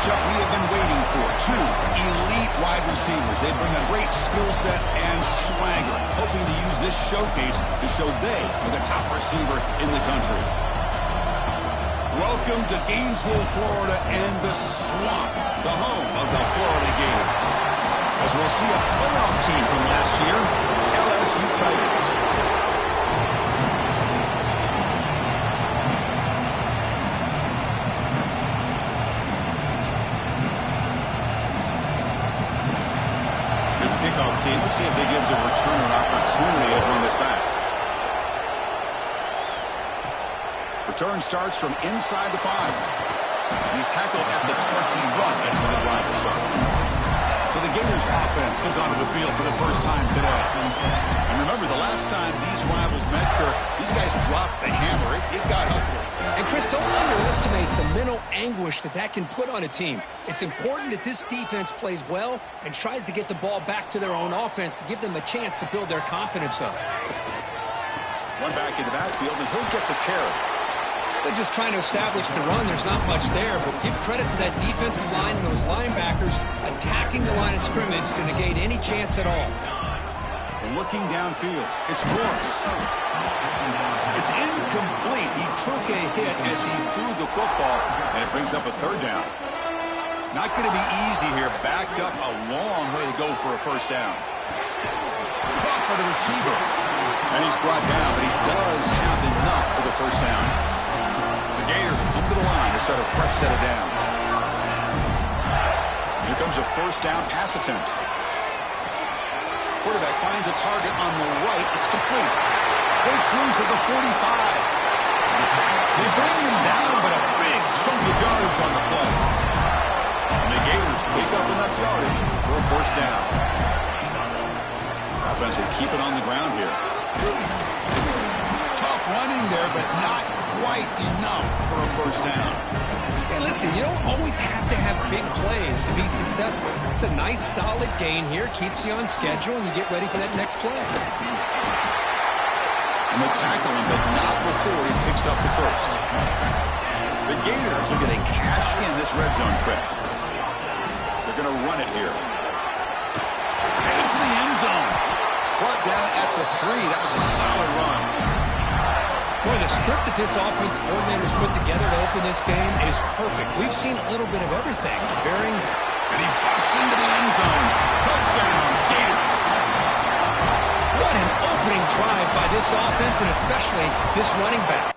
matchup we have been waiting for. Two elite wide receivers. They bring a great skill set and swagger, hoping to use this showcase to show they are the top receiver in the country. Welcome to Gainesville, Florida, and the Swamp, the home of the Florida Gators. As we'll see a playoff team from last year, LSU Tigers. Here's the kickoff team. Let's see if they give the returner an opportunity to bring this back. Return starts from inside the 5. He's tackled at the 21. That's where the drive will start. So the Gators offense comes onto the field for the first time today. And remember, the last time these rivals met, Kirk, these guys dropped the hammer. It got ugly. And, Chris, don't underestimate the mental anguish that can put on a team. It's important that this defense plays well and tries to get the ball back to their own offense to give them a chance to build their confidence up. One back in the backfield, and he'll get the carry. They're just trying to establish the run. There's not much there, but give credit to that defensive line and those linebackers attacking the line of scrimmage to negate any chance at all. Looking downfield, it's Morris. It's incomplete. He took a hit as he threw the football, and it brings up a third down. Not going to be easy here. Backed up a long way to go for a first down. Caught by the receiver. And he's brought down, but he does have enough for the first down. The Gators come to the line to start a fresh set of downs. Here comes a first down pass attempt. Quarterback finds a target on the right. It's complete. Breaks loose at the 45. They bring him down, but a big chunk of yardage on the play. And the Gators pick up enough yardage for a first down. Offense will keep it on the ground here. Tough running there, but not quite enough for a first down. Hey, listen, you don't always have to have big plays to be successful. It's a nice, solid gain here. Keeps you on schedule, and you get ready for that next play. And they tackle him, but not before he picks up the first. The Gators are going to cash in this red zone trip. They're going to run it here. Headed to the end zone. Brought down at the 3. That was a solid run. Boy, the script that this offense coordinator's put together to open this game is perfect. We've seen a little bit of everything. Varying. And he busts into the end zone. Touchdown, Gators. What an opening drive by this offense, and especially this running back.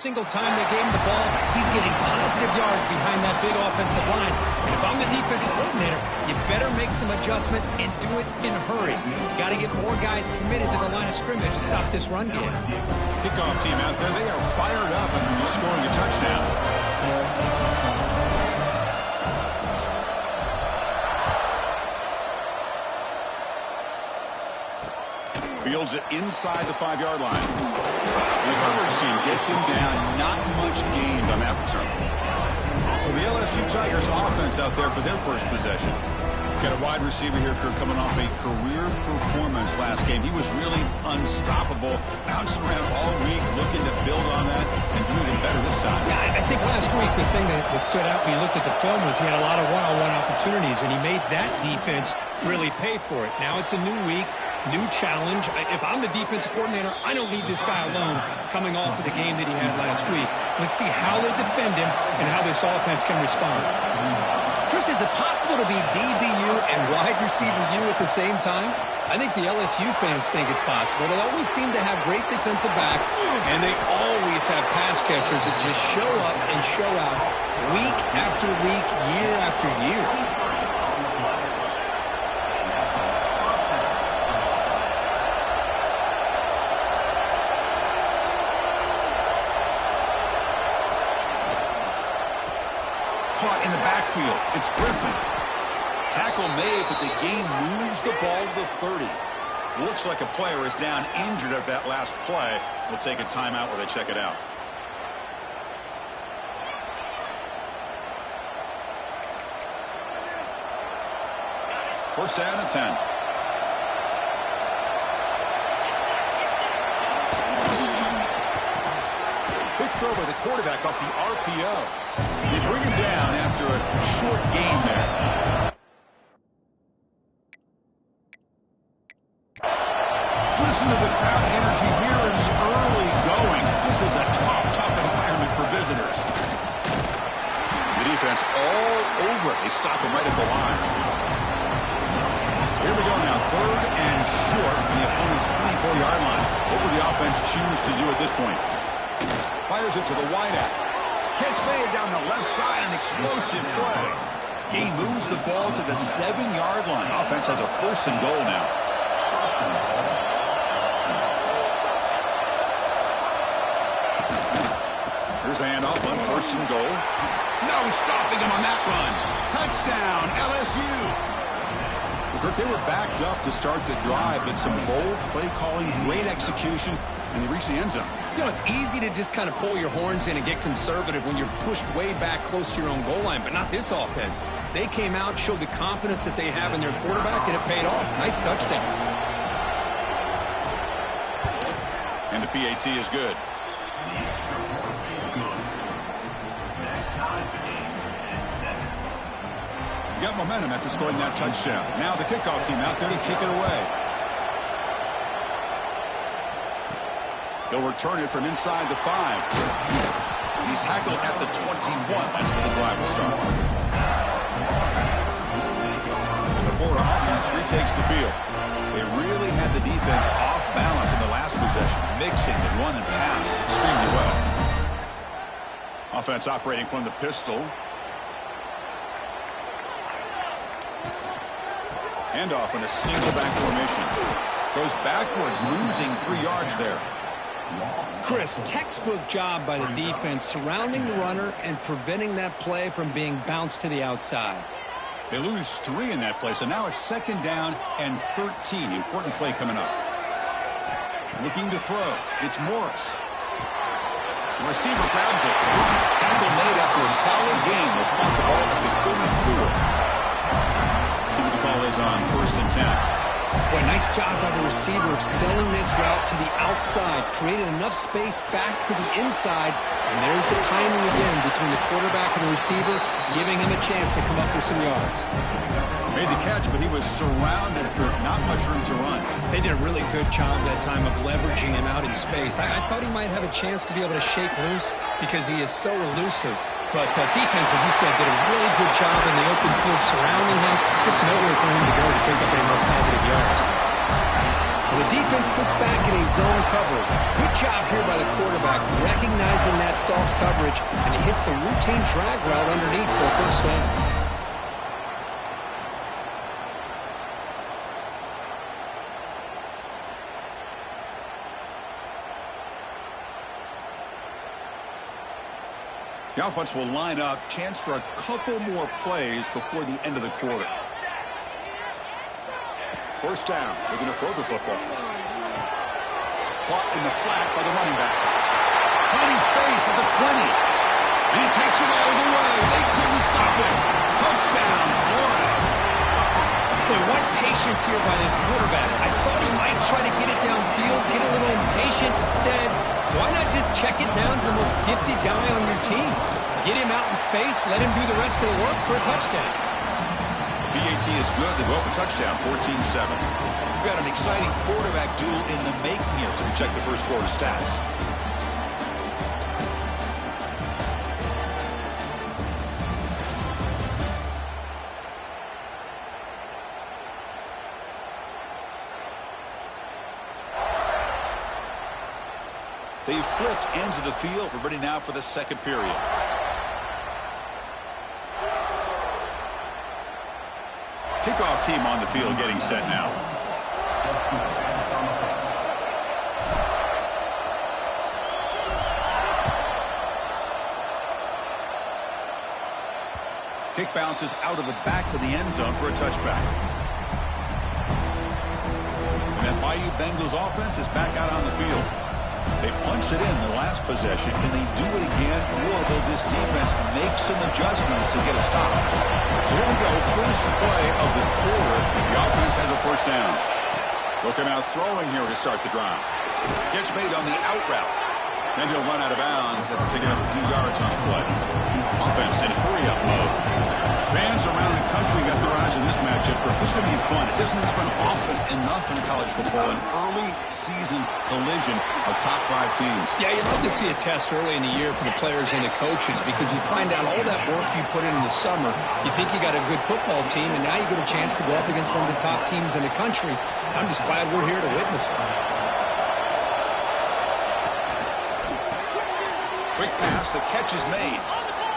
single time they gave him the ball, he's getting positive yards behind that big offensive line. And if I'm the defensive coordinator, you better make some adjustments and do it in a hurry. You got to get more guys committed to the line of scrimmage to stop this run game. Kickoff team out there, they are fired up after just scoring a touchdown. Fields it inside the 5-yard line. And the coverage team gets him down. Not much gained on that return. So the LSU Tigers offense out there for their first possession. Got a wide receiver here, Kirk, coming off a career performance last game. He was really unstoppable, bouncing around all week, looking to build on that and do even better this time. Yeah, I think last week the thing that stood out when you looked at the film was he had a lot of one-on-one opportunities, and he made that defense really pay for it. Now it's a new week, new challenge. If I'm the defensive coordinator, I don't leave this guy alone coming off of the game that he had last week. Let's see how they defend him and how this offense can respond. Chris, is it possible to be DBU and wide receiver U at the same time? I think the LSU fans think it's possible. They always seem to have great defensive backs, and they always have pass catchers that just show up and show out week after week, year after year. Caught in the backfield. It's Griffin. Tackle made, but the game moves the ball to the 30. Looks like a player is down injured at that last play. We'll take a timeout while they check it out. First down and 10. Big throw by the quarterback off the RPO. They bring him down after a short gain there. Listen to the crowd energy here in the early going. This is a tough environment for visitors. The defense all over it. They stop him right at the line. Here we go now, 3rd and short from the opponent's 24-yard line. What will the offense choose to do at this point? Fires it to the wideout. Catch made down the left side, an explosive play. Gain moves the ball to the 7-yard line. Offense has a 1st and goal now. Here's the handoff on 1st and goal. No stopping him on that run. Touchdown, LSU. Kirk, they were backed up to start the drive, but some bold play calling, great execution, and they reached the end zone. You know, it's easy to just kind of pull your horns in and get conservative when you're pushed way back close to your own goal line, but not this offense. They came out, showed the confidence that they have in their quarterback, and it paid off. Nice touchdown. And the PAT is good. Got momentum after scoring that touchdown. Now the kickoff team out there to kick it away. He'll return it from inside the 5. He's tackled at the 21. That's where the drive will start. And the Florida offense retakes the field. They really had the defense off balance in the last possession, mixing the run and pass extremely well. Offense operating from the pistol. Handoff in a single back formation. Goes backwards, losing 3 yards there. Chris, textbook job by the defense surrounding the runner and preventing that play from being bounced to the outside. They lose 3 in that play, so now it's 2nd down and 13. Important play coming up. Looking to throw. It's Morris. The receiver grabs it. Tackle made after a solid gain. They'll spot the ball at the 34. See what the call is on 1st and 10. Boy, nice job by the receiver of selling this route to the outside. Created enough space back to the inside. And there's the timing again between the quarterback and the receiver, giving him a chance to come up with some yards. Made the catch, but he was surrounded for not much room to run. They did a really good job that time of leveraging him out in space. I thought he might have a chance to be able to shake loose because he is so elusive. But defense, as you said, did a really good job in the open field surrounding him. Just nowhere for him to go to pick up any more positive yards. The defense sits back in a zone cover. Good job here by the quarterback, recognizing that soft coverage, and he hits the routine drag route underneath for a first down. The offense will line up, chance for a couple more plays before the end of the quarter. First down, they're going to throw the football. Caught in the flat by the running back. Plenty space at the 20. He takes it all the way. They couldn't stop him. Touchdown, Florida. Boy, what patience here by this quarterback. I thought he might try to get it downfield, get a little impatient. Instead, why not just check it down to the most gifted guy on your team? Get him out in space, let him do the rest of the work for a touchdown. BAT is good. They go for touchdown, 14-7. We've got an exciting quarterback duel in the making here as we check the first quarter stats. They've flipped ends of the field. We're ready now for the second period. Kickoff team on the field getting set now. Kick bounces out of the back of the end zone for a touchback. And that Bayou Bengals offense is back out on the field. They punched it in the last possession. Can they do it again, or will this defense make some adjustments to get a stop? So here we go, first play of the quarter. The offense has a first down. Looking out throwing here to start the drive. Gets made on the out route. Then he'll run out of bounds after picking up a few yards on the play. Offense in hurry-up mode. Fans around the country got their eyes on this matchup. This is going to be fun. It doesn't happen often enough in college football. An early season collision of top 5 teams. Yeah, you'd love to see a test early in the year for the players and the coaches because you find out all that work you put in the summer. You think you got a good football team, and now you get a chance to go up against one of the top teams in the country. I'm just glad we're here to witness it. Quick pass, the catch is made.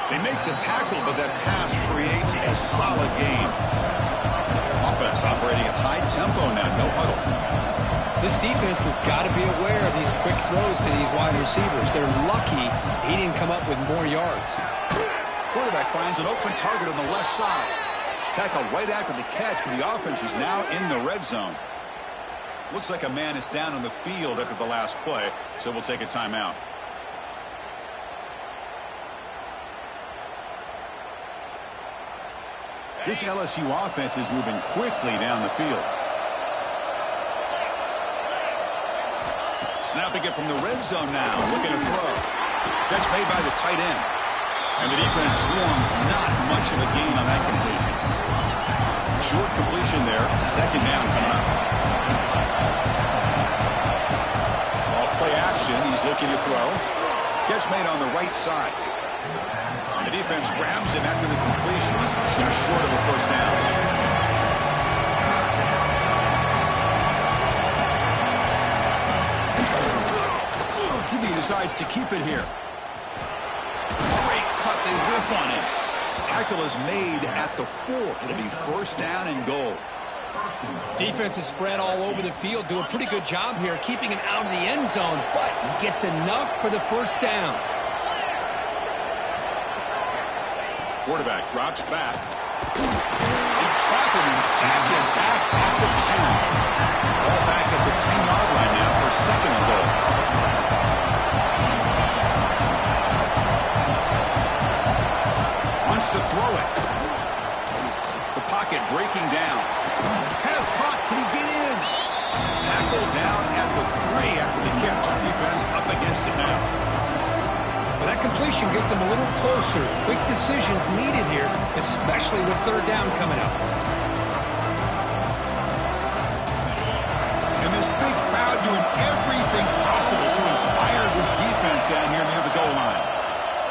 They make the tackle, but that pass creates a solid gain. Offense operating at high tempo now, no huddle. This defense has got to be aware of these quick throws to these wide receivers. They're lucky he didn't come up with more yards. Quarterback finds an open target on the left side. Tackled right after the catch, but the offense is now in the red zone. Looks like a man is down on the field after the last play, so we'll take a timeout. This LSU offense is moving quickly down the field. Snapping it from the red zone now, looking to throw. Catch made by the tight end. And the defense swarms, not much of a gain on that completion. Short completion there, second down coming up. Off play action, he's looking to throw. Catch made on the right side. The defense grabs him after the completion. He's just short of a first down. He decides to keep it here. Great cut. They whiff on him. Tackle is made at the 4. It'll be first down and goal. Defense is spread all over the field. Do a pretty good job here keeping him out of the end zone, but he gets enough for the first down. Quarterback drops back. They trap him and sack him back at the 10. Ball back at the 10-yard line now for second and goal. Wants to throw it. The pocket breaking down. Pass caught. Can he get in? Tackle down at the 3 after the catch. Defense up against it now. Well, that completion gets him a little closer. Quick decisions needed here, especially with third down coming up. And this big crowd doing everything possible to inspire this defense down here near the goal line.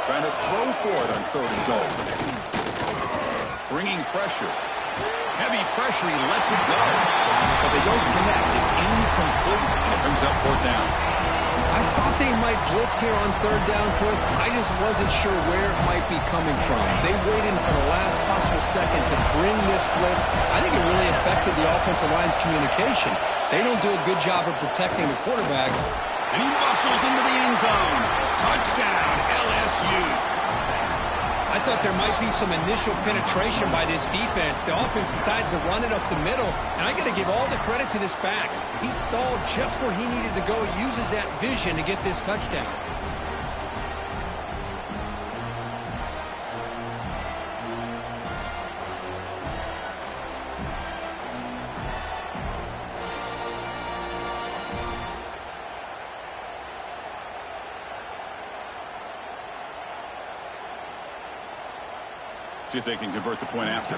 Trying to throw for it on third and goal. Bringing pressure. Heavy pressure, he lets it go. But they don't connect. It's incomplete, and it brings up fourth down. I thought they might blitz here on third down, Chris. I just wasn't sure where it might be coming from. They waited until the last possible second to bring this blitz. I think it really affected the offensive line's communication. They don't do a good job of protecting the quarterback. And he muscles into the end zone. Touchdown, LSU. I thought there might be some initial penetration by this defense. The offense decides to run it up the middle, and I got to give all the credit to this back. He saw just where he needed to go, uses that vision to get this touchdown. See if they can convert the point after.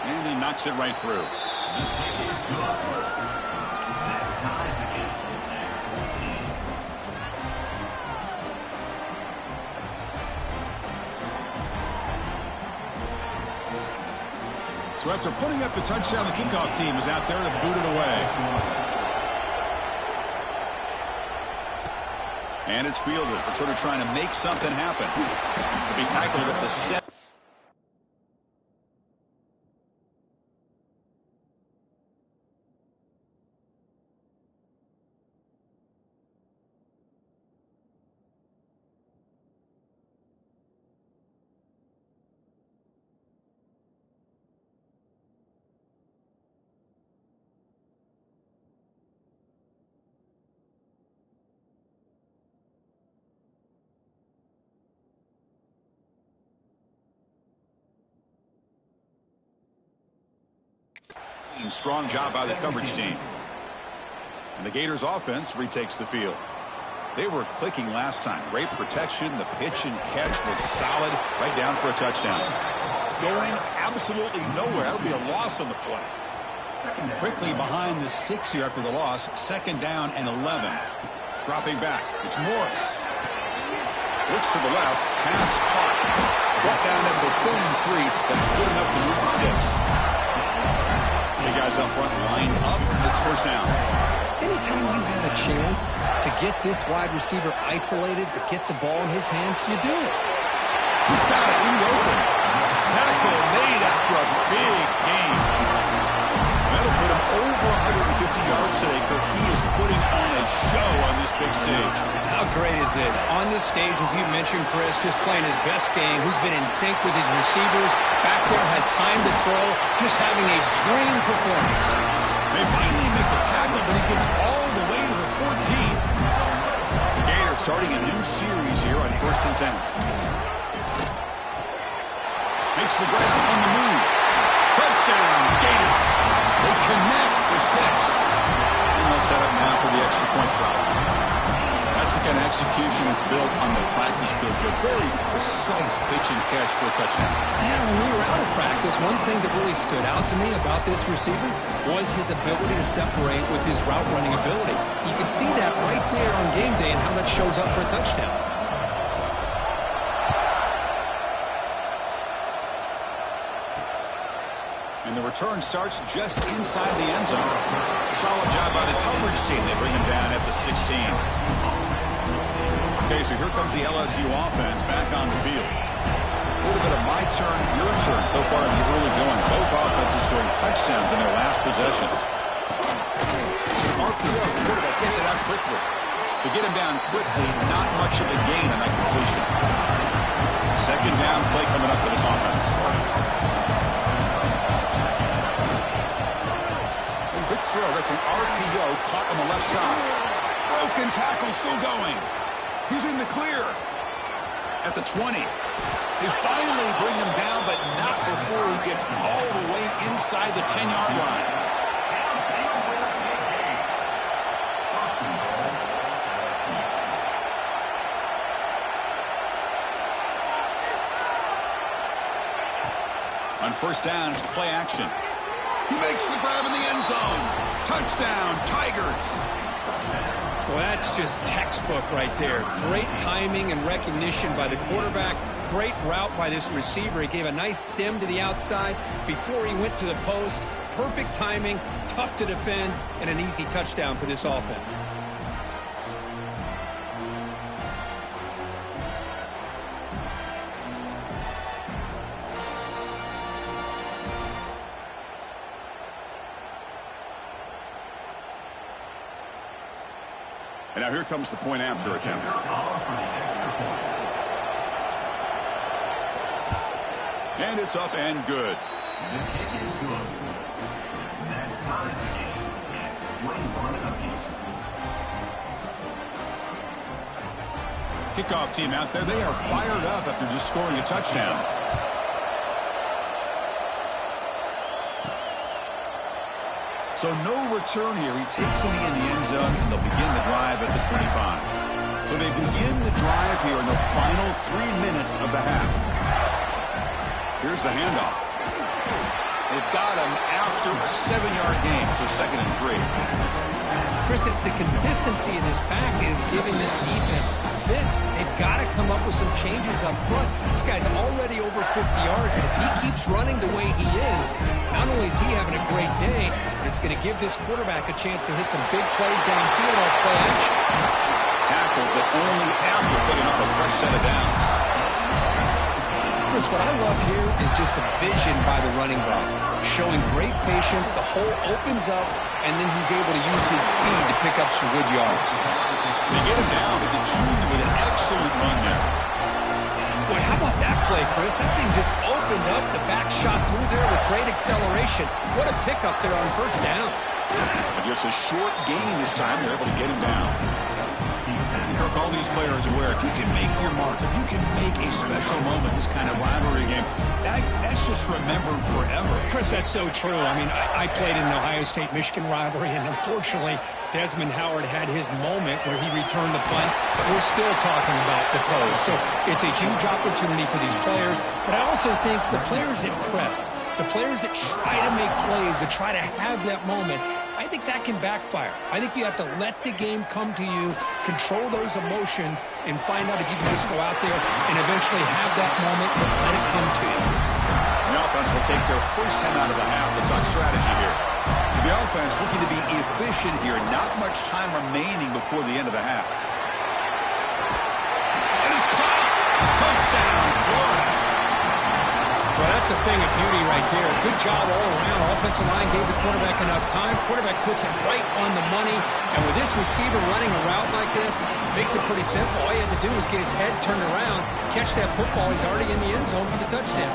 And he knocks it right through. So after putting up the touchdown, the kickoff team is out there to boot it away. And it's fielded. Returner trying to make something happen. To be tackled at the set. Strong job by the coverage team. And the Gators offense retakes the field. They were clicking last time. Great protection. The pitch and catch was solid. Right down for a touchdown. Going absolutely nowhere. That'll be a loss on the play. Quickly behind the sticks here after the loss. Second down and 11. Dropping back. It's Morris. Looks to the left. Pass caught. Brought down at the 33. That's good enough to move the sticks. The guys up front lined up. It's first down. Anytime you have a chance to get this wide receiver isolated, to get the ball in his hands, you do it. He's got it in the open. Tackle made after a big game. That'll put him over 150 yards today, Kirk. He is putting on a show on this big stage. How great is this? On this stage, as you mentioned, Chris, just playing his best game. He's been in sync with his receivers. Back there, has time to throw. Just having a dream performance. They finally make the tackle, but he gets all the way to the 14. The Gators starting a new series here on 1st and 10. Makes the ground on the move. Touchdown, Gators. They connect for 6. And they'll set up now for the extra point try. That's the kind of execution that's built on the practice field. A very precise pitch and catch for a touchdown. Yeah, when we were out of practice, one thing that really stood out to me about this receiver was his ability to separate with his route running ability. You can see that right there on game day and how that shows up for a touchdown. And the return starts just inside the end zone. Solid job by the coverage team. They bring him down at the 16. Okay, so here comes the LSU offense back on the field. A little bit of my turn, your turn so far in the early going. Both offenses scoring touchdowns in their last possessions. It's an RPO. The quarterback gets it out quickly. To get him down quickly, not much of a gain on that completion. Second down play coming up for this offense. Quick throw. That's an RPO caught on the left side. Broken tackle still going. He's in the clear. At the 20. They finally bring him down, but not before he gets all the way inside the 10-yard line. On first down, it's play action. He makes the grab in the end zone. Touchdown, Tigers. Well, that's just textbook right there. Great timing and recognition by the quarterback. Great route by this receiver. He gave a nice stem to the outside before he went to the post. Perfect timing, tough to defend, and an easy touchdown for this offense. And now here comes the point after attempt. And it's up and good. The kick is good. That ties the game at 21 apiece. Kickoff team out there, they are fired up after just scoring a touchdown. So no return here. He takes it in the end zone, and they'll begin the drive at the 25. So they begin the drive here in the final 3 minutes of the half. Here's the handoff. They've got him after a 7-yard gain, so 2nd and 3. Chris, it's the consistency of this back is giving this defense fits. They've got to come up with some changes up front. This guy's already over 50 yards, and if he keeps running the way he is, not only is he having a great day, but it's going to give this quarterback a chance to hit some big plays downfield off play action. Tackled, but only after putting up a fresh set of downs. Chris, what I love here is just the vision by the running back. Showing great patience, the hole opens up, and then he's able to use his speed to pick up some good yards. They get him down to the junior with an excellent run there. Boy, how about that play, Chris? That thing just opened up. The back shot through there with great acceleration. What a pickup there on first down. But just a short gain this time. They're able to get him down. Kirk, all these players are aware if you can make your mark, if you can make a special moment, this kind of rivalry game, that's just remembered forever. Chris, that's so true. I mean, I played in the Ohio State-Michigan rivalry, and unfortunately, Desmond Howard had his moment where he returned the punt. We're still talking about the pros. So it's a huge opportunity for these players, but I also think the players that press, the players that try to make plays, that try to have that moment, I think that can backfire. I think you have to let the game come to you, control those emotions, and find out if you can just go out there and eventually have that moment, but let it come to you. The offense will take their first 10 out of the half. Let's talk strategy here. So the offense looking to be efficient here. Not much time remaining before the end of the half. And it's caught. Touchdown, Florida. Well, that's a thing of beauty right there. Good job all around. Offensive line gave the quarterback enough time. Quarterback puts it right on the money. And with this receiver running a route like this, makes it pretty simple. All you had to do was get his head turned around, catch that football. He's already in the end zone for the touchdown.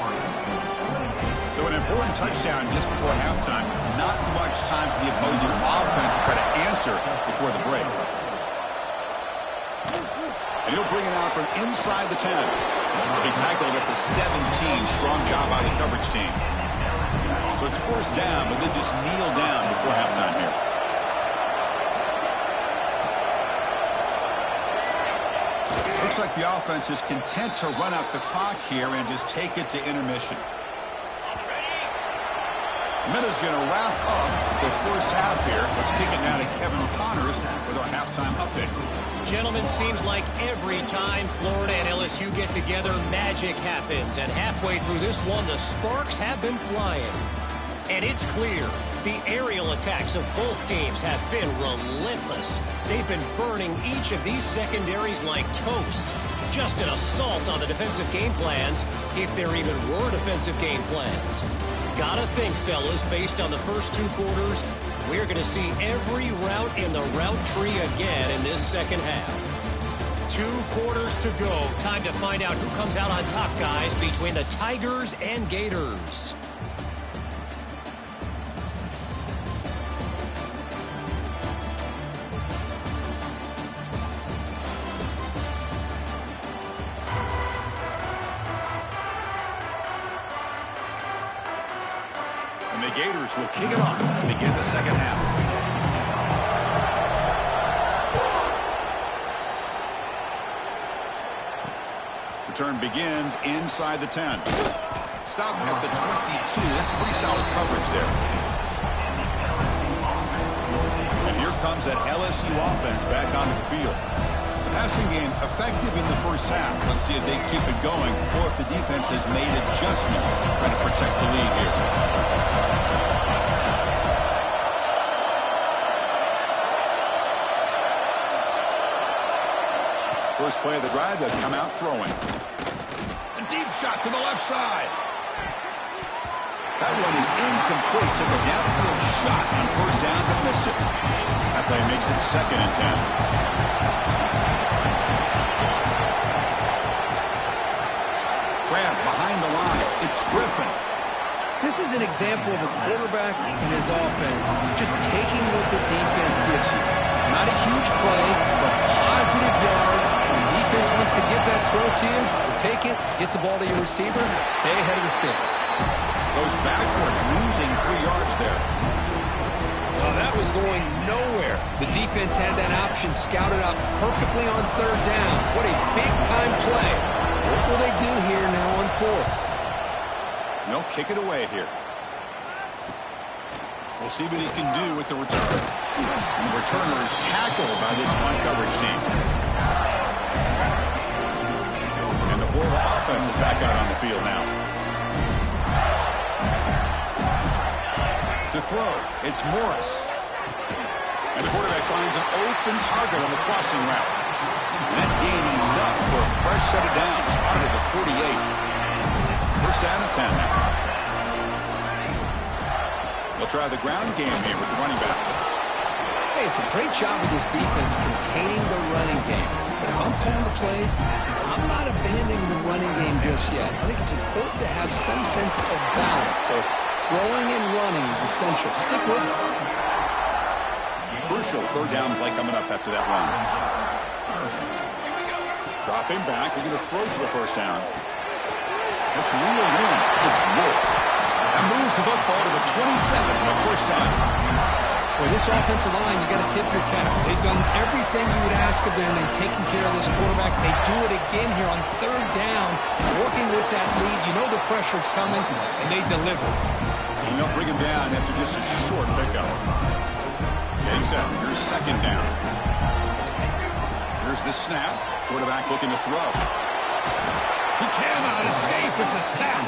So an important touchdown just before halftime. Not much time for the opposing offense to try to answer before the break. And he'll bring it out from inside the 10. He tackled at the 17. Strong job by the coverage team. So it's forced down, but they just kneel down before halftime here. Looks like the offense is content to run out the clock here and just take it to intermission. The minute's going to wrap up the first half here. Let's kick it now to Kevin Connors with our halftime update. Gentlemen, seems like every time Florida and LSU get together, magic happens. And halfway through this one, the sparks have been flying. And it's clear the aerial attacks of both teams have been relentless. They've been burning each of these secondaries like toast. Just an assault on the defensive game plans, if there even were defensive game plans. Gotta think, fellas, based on the first 2 quarters, we're going to see every route in the route tree again in this second half. 2 quarters to go. Time to find out who comes out on top, guys, between the Tigers and Gators. The Gators will kick it off to begin the second half. Return begins inside the 10. Stop at the 22. That's pretty solid coverage there. And here comes that LSU offense back onto the field. Passing game effective in the first half. Let's see if they keep it going or if the defense has made adjustments trying to protect the lead here. First play of the drive, they'll come out throwing. A deep shot to the left side. That one is incomplete. Took a downfield shot on first down, but missed it. That play makes it 2nd and 10. Grab behind the line. It's Griffin. This is an example of a quarterback and his offense just taking what the defense gives you. Not a huge play, but positive yards. When defense wants to give that throw to you, you take it, get the ball to your receiver, stay ahead of the sticks. Goes backwards, losing 3 yards there. Well, that was going nowhere. The defense had that option scouted out perfectly on 3rd down. What a big-time play. What will they do here now on 4th? They'll kick it away here. We'll see what he can do with the return. And the returner is tackled by this man-coverage team. And the Florida offense is back out on the field now. To throw, it's Morris. And the quarterback finds an open target on the crossing route. And that gaining enough for a fresh set of downs. Spotted the 48. First down and 10 now. They'll try the ground game here with the running back. Hey, it's a great job of this defense containing the running game. But if I'm calling the plays, I'm not abandoning the running game just yet. I think it's important to have some sense of balance. So throwing and running is essential. Stick with it. Crucial 3rd down play coming up after that run. Dropping back. They're going to throw for the first down. It's reeled in. It's Wolf. And moves the football to the 27, the first down. With this offensive line, you got to tip your cap. They've done everything you would ask of them in taking care of this quarterback. They do it again here on 3rd down, working with that lead. You know the pressure's coming, and they deliver. And they'll bring him down after just a short pickup. Getting set. Here's 2nd down. Here's the snap. Quarterback looking to throw. He cannot escape. It's a sack.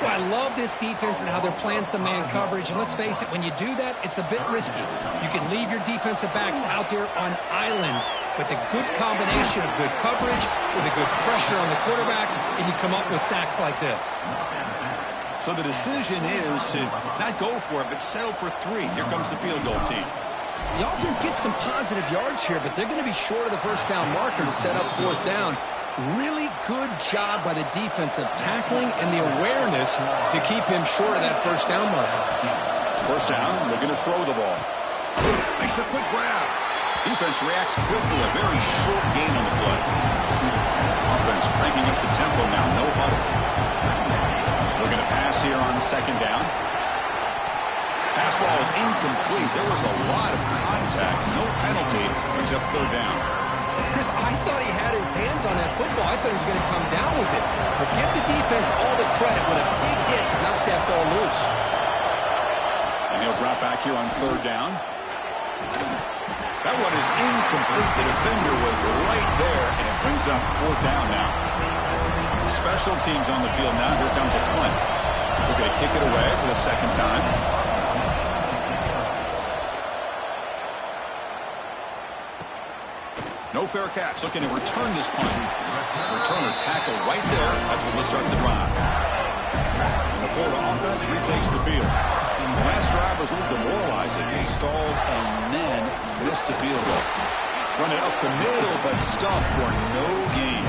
Well, I love this defense and how they're playing some man coverage. And let's face it, when you do that, it's a bit risky. You can leave your defensive backs out there on islands. But the good combination of good coverage with a good pressure on the quarterback, and you come up with sacks like this. So the decision is to not go for it, but settle for 3. Here comes the field goal team. The offense gets some positive yards here, but they're going to be short of the first down marker to set up 4th down. Really good job by the defense of tackling and the awareness to keep him short of that first down marker. First down, looking to throw the ball. Makes a quick grab. Defense reacts quickly, a very short gain on the play. Offense cranking up the tempo now, no huddle. Looking to pass here on 2nd down. Pass ball is incomplete. There was a lot of contact, no penalty. Brings up 3rd down. Chris, I thought he had his hands on that football. I thought he was going to come down with it. But give the defense all the credit with a big hit to knock that ball loose. And he'll drop back here on 3rd down. That one is incomplete. The defender was right there, and it brings up 4th down now. Special teams on the field now. Here comes a punt. We're going to kick it away for the 2nd time. No fair catch. Looking to return this punt. Returner tackle right there. That's what will start the drive. And the Florida offense retakes the field. The last drive was a little demoralizing. They stalled and then missed a field goal. Run it up the middle, but stuffed for no gain.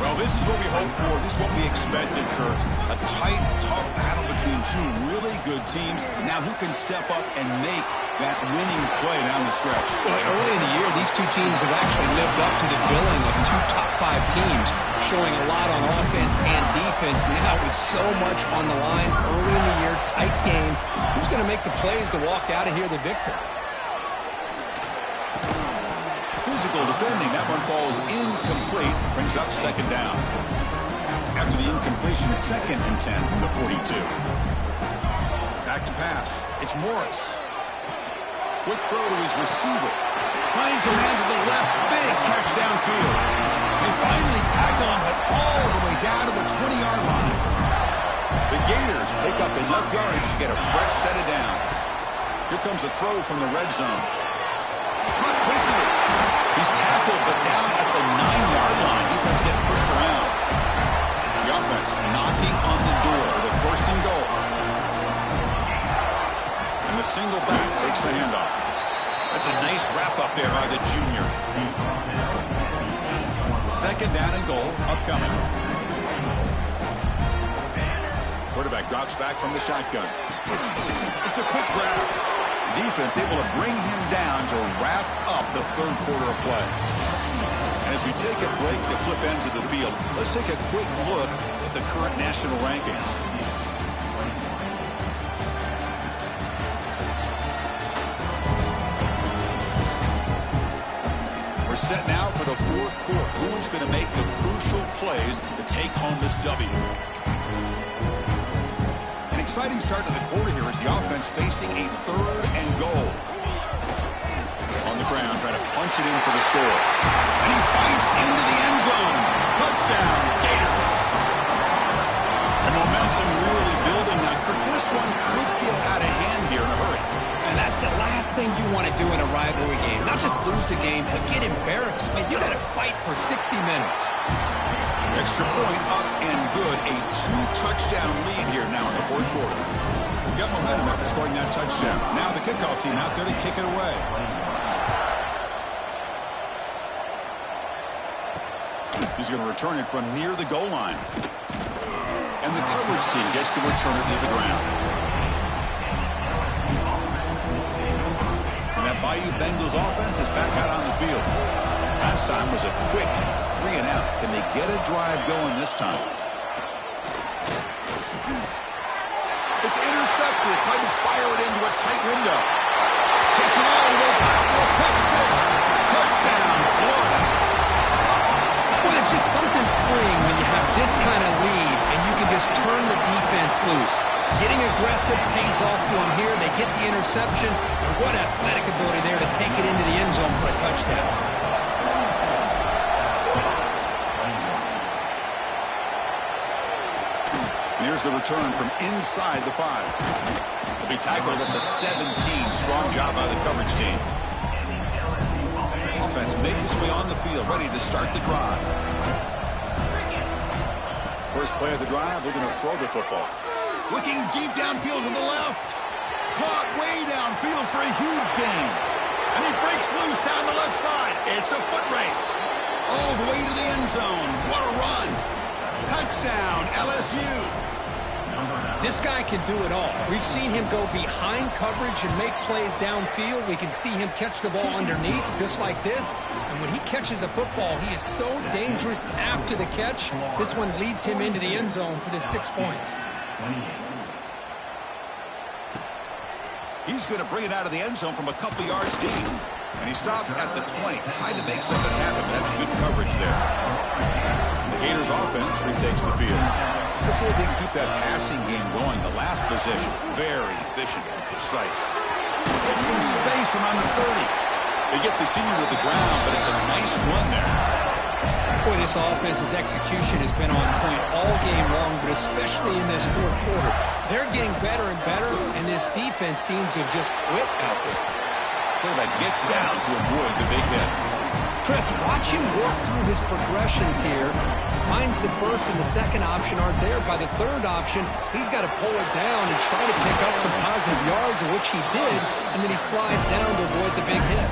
Well, this is what we hoped for. This is what we expected, Kirk. A tight, tough battle between 2 really good teams. Now who can step up and make that winning play down the stretch? Well, early in the year, these 2 teams have actually lived up to the billing of 2 top 5 teams, showing a lot on offense and defense. Now with so much on the line early in the year, tight game, who's going to make the plays to walk out of here the victor? Physical defending. That one falls incomplete. Brings up 2nd down. After the incompletion, 2nd and 10 from the 42. Back to pass. It's Morris. Quick throw to his receiver. finds a man to the left. Big catch downfield. They finally tackle him, but all the way down to the 20-yard line. The Gators pick up enough yards to get a fresh set of downs. Here comes a throw from the red zone. Cut quickly. He's tackled, but down at the 9-yard line. Defense getting pushed around. The offense knocking on the door with a first and goal. And the single back takes the handoff. That's a nice wrap-up there by the junior. Second down and goal upcoming. Quarterback drops back from the shotgun. It's a quick grab. Defense able to bring him down to wrap up the third quarter of play. And as we take a break to flip ends of the field, let's take a quick look at the current national rankings. We're set now for the fourth quarter. Who's going to make the crucial plays to take home this W? An exciting start to the quarter here as the offense facing a third and goal. On the ground, trying to punch it in for the score. And he fights into the end zone. Touchdown, Gators. And momentum really building now. This one could get out of hand here in a hurry. And that's the last thing you want to do in a rivalry game. Not just lose the game, but get embarrassed. I mean, you got to fight for 60 minutes. Extra point up and good. A 2-touchdown lead here now in the fourth quarter. We've got momentum after scoring that touchdown. Now the kickoff team out there to kick it away. He's going to return it from near the goal line. And the coverage team gets to return it near the ground. And that Bayou Bengals offense is back out on the field. Last time was a quick 3 and out. Can they get a drive going this time? It's intercepted. Tried to fire it into a tight window. Takes it all the way back for a pick six. Touchdown, Florida. Well, there's just something freeing when you have this kind of lead and you can just turn the defense loose. Getting aggressive pays off for them here. They get the interception. And what athletic ability there to take it into the end zone for a touchdown. And here's the return from inside the 5. He'll be tackled at the 17. Strong job by the coverage team. Offense makes its way on the field, ready to start the drive. First play of the drive, they're going to throw the football. Looking deep downfield to the left. Caught way downfield for a huge gain. And he breaks loose down the left side. It's a foot race. All the way to the end zone. What a run. Touchdown, LSU. This guy can do it all. We've seen him go behind coverage and make plays downfield. We can see him catch the ball underneath, just like this. And when he catches a football, he is so dangerous after the catch. This one leads him into the end zone for the 6 points. He's going to bring it out of the end zone from a couple yards deep. And he stopped at the 20, trying to make something happen. That's good coverage there. The Gators offense retakes the field. Let's see if they can keep that passing game going. The last possession, very efficient and precise. Get some space around the 30. They get the senior to the ground, but it's a nice run there. Boy, this offense's execution has been on point all game long, but especially in this fourth quarter. They're getting better and better, and this defense seems to have just quit out there. Quarterback gets down to avoid the big hit. Chris, watch him work through his progressions here. Finds the first and the second option aren't there. By the third option, he's got to pull it down and try to pick up some positive yards, of which he did, and then he slides down to avoid the big hit.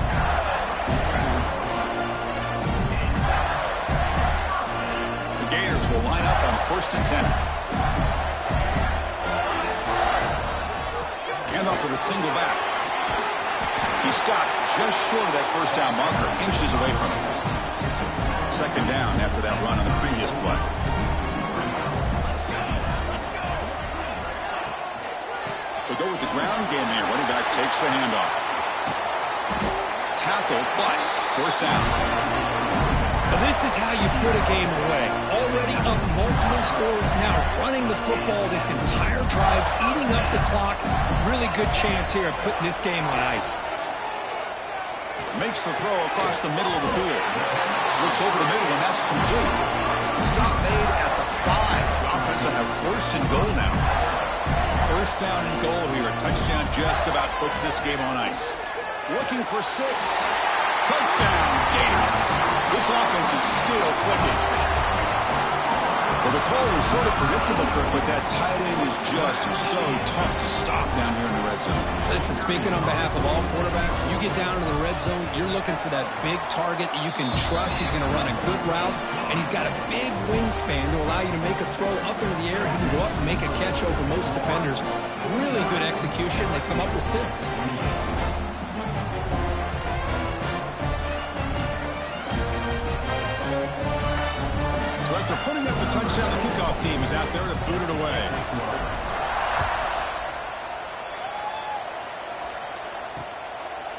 The Gators will line up on 1st and 10. Hand off to the single back. He stopped just short of that first down marker, inches away from it. Second down after that run on the previous play. They go with the ground game here. Running back takes the handoff. Tackle, but first down. This is how you put a game away. Already up multiple scores, now running the football this entire drive, eating up the clock. Really good chance here of putting this game on ice. Makes the throw across the middle of the field. Looks over the middle, and that's complete. Stop made at the 5. The offense will have first and goal now. First down and goal here. A touchdown just about puts this game on ice. Looking for 6. Touchdown, Gators. This offense is still clicking. Well, the call was sort of predictable, Kirk, but that tight end is just so tough to stop down here in the red zone. Listen, speaking on behalf of all quarterbacks, you get down into the red zone, you're looking for that big target that you can trust. He's going to run a good route, and he's got a big wingspan to allow you to make a throw up into the air. He can go up and make a catch over most defenders. Really good execution. They come up with 6. After putting up a touchdown, the kickoff team is out there to boot it away.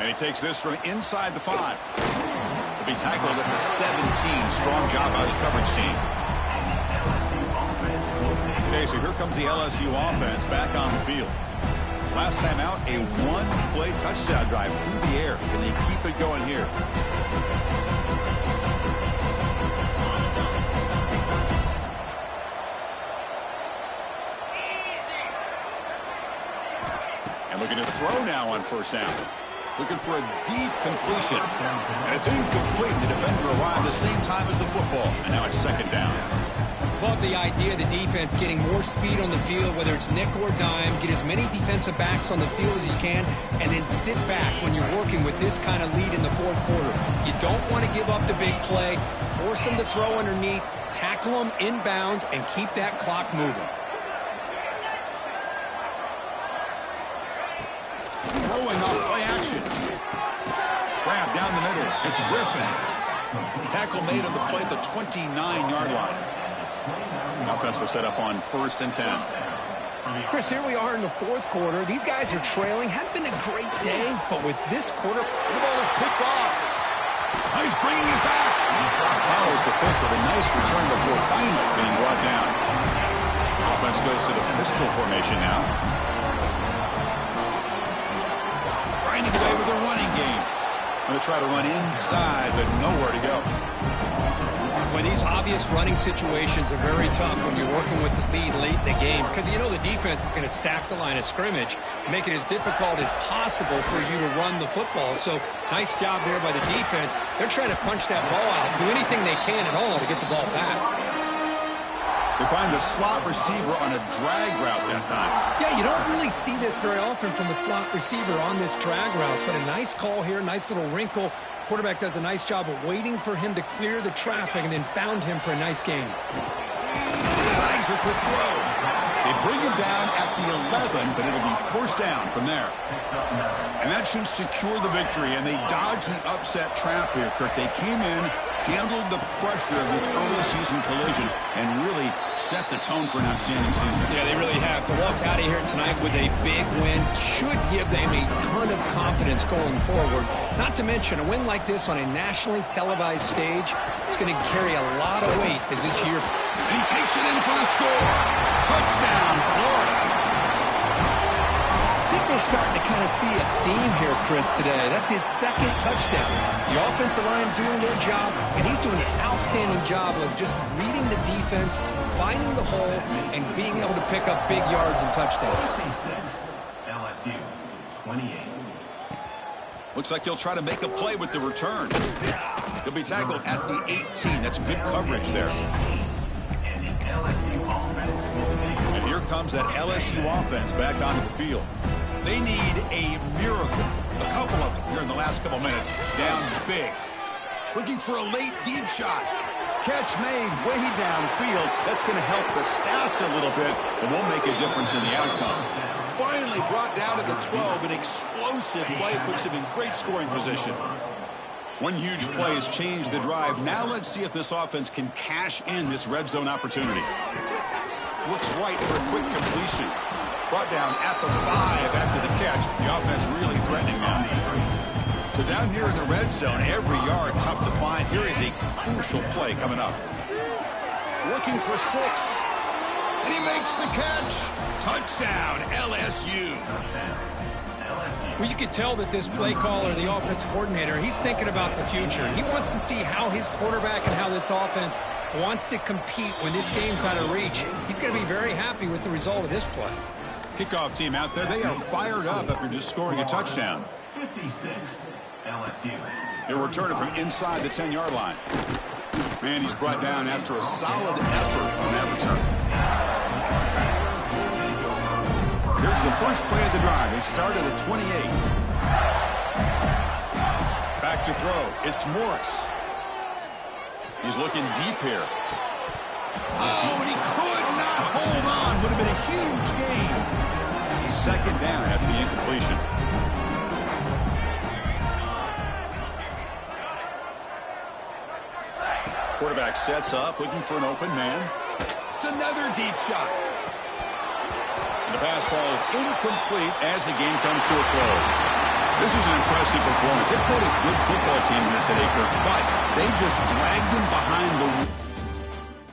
And he takes this from inside the 5. He'll be tackled at the 17. Strong job by the coverage team. Okay, so here comes the LSU offense back on the field. Last time out, a 1-play touchdown drive through the air. Can they keep it going here? Looking to throw now on first down. Looking for a deep completion. And it's incomplete. The defender arrived the same time as the football. And now it's second down. Love the idea of the defense getting more speed on the field, whether it's nickel or dime. Get as many defensive backs on the field as you can, and then sit back when you're working with this kind of lead in the fourth quarter. You don't want to give up the big play. Force them to throw underneath. Tackle them inbounds and keep that clock moving. Throwing off play action. Grab down the middle. It's Griffin. Tackle made on the play at the 29-yard line. Offense will set up on first and 10. Chris, here we are in the fourth quarter. These guys are trailing. Hadn't been a great day, but with this quarter, the ball is picked off. He's bringing it back. Follows the pick with a nice return before finally being brought down. Offense goes to the pistol formation now. Grinding away with a running game. Going to try to run inside, but nowhere to go. When these obvious running situations are very tough when you're working with the lead late in the game, because you know the defense is going to stack the line of scrimmage, make it as difficult as possible for you to run the football. So nice job there by the defense. They're trying to punch that ball out, do anything they can at all to get the ball back. They find the slot receiver on a drag route that time. Yeah, you don't really see this very often from the slot receiver on this drag route, but a nice call here, nice little wrinkle. Quarterback does a nice job of waiting for him to clear the traffic and then found him for a nice gain. Tries a quick throw. They bring him down at the 11, but it'll be first down from there. And that should secure the victory, and they dodge the upset trap here, Kirk. They came in, handled the pressure of this early season collision, and really set the tone for an outstanding season. Yeah, they really have. To walk out of here tonight with a big win should give them a ton of confidence going forward. Not to mention, a win like this on a nationally televised stage, it's going to carry a lot of weight as this year. And he takes it in for the score. Touchdown, Florida. I think we're starting to kind of see a theme here, Chris, today. That's his second touchdown. The offensive line doing their job, and he's doing an outstanding job of just reading the defense, finding the hole, and being able to pick up big yards and touchdowns. LSU 28. Looks like he'll try to make a play with the return. He'll be tackled at the 18. That's good coverage there. And the LSU offense will take over. And here comes that LSU offense back onto the field. They need a miracle. A couple of them here in the last couple minutes. Down big. Looking for a late deep shot. Catch made way downfield. That's going to help the stats a little bit and won't make a difference in the outcome. Finally brought down at the 12. An explosive play puts him in great scoring position. One huge play has changed the drive. Now let's see if this offense can cash in this red zone opportunity. Looks right for a quick completion. Brought down at the 5 after the catch. The offense really threatening now. So down here in the red zone, every yard tough to find. Here is a crucial play coming up. Looking for 6. And he makes the catch. Touchdown, LSU. LSU Well, you could tell that this play caller, the offense coordinator, he's thinking about the future. He wants to see how his quarterback and how this offense wants to compete when this game's out of reach. He's going to be very happy with the result of this play. Kickoff team out there, they are fired up after just scoring a touchdown. 56, LSU. They're returning from inside the 10-yard line. Man, he's brought down after a solid effort on that return. Here's the first play of the drive. They start at the 28. Back to throw. It's Morris. He's looking deep here. Oh, and he could not hold on. Would have been a huge gain. He's second down after the incompletion. Quarterback sets up, looking for an open man. It's another deep shot. And the pass falls incomplete as the game comes to a close. This is an impressive performance. They played a good football team here today, Kirk, but they just dragged them behind the